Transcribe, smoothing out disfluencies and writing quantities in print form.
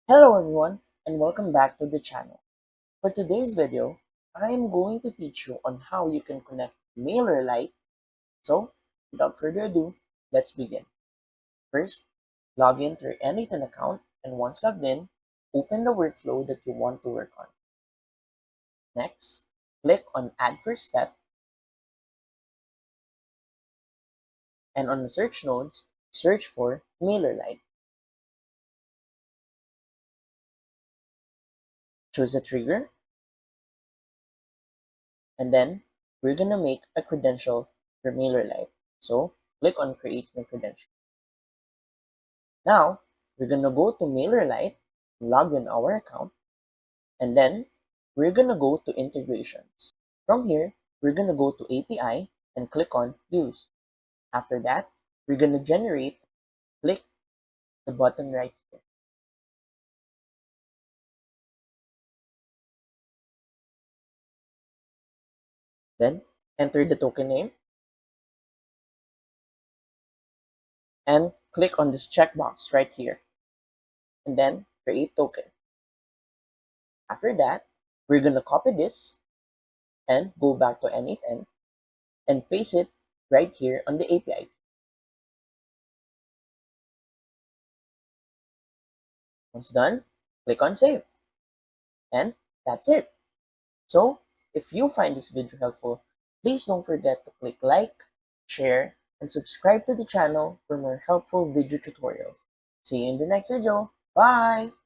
Hello everyone and welcome back to the channel. For today's video, I am going to teach you on how you can connect MailerLite. So, without further ado, let's begin. First, log in to your n8n account, and once logged in, open the workflow that you want to work on. Next, click on Add First Step, and on the search nodes, search for MailerLite. Choose a trigger, and then we're gonna make a credential for MailerLite. So, click on Create New Credential. Now, we're going to go to MailerLite, log in our account, and then we're going to go to Integrations. From here, we're going to go to API and click on Use. After that, we're going to generate, click the button right here. Then, enter the token name and click on this checkbox right here. And then, create token. After that, we're going to copy this and go back to n8n and paste it right here on the API. Once done, click on Save. And that's it. So, if you find this video helpful, please don't forget to click like, share, and subscribe to the channel for more helpful video tutorials. See you in the next video. Bye!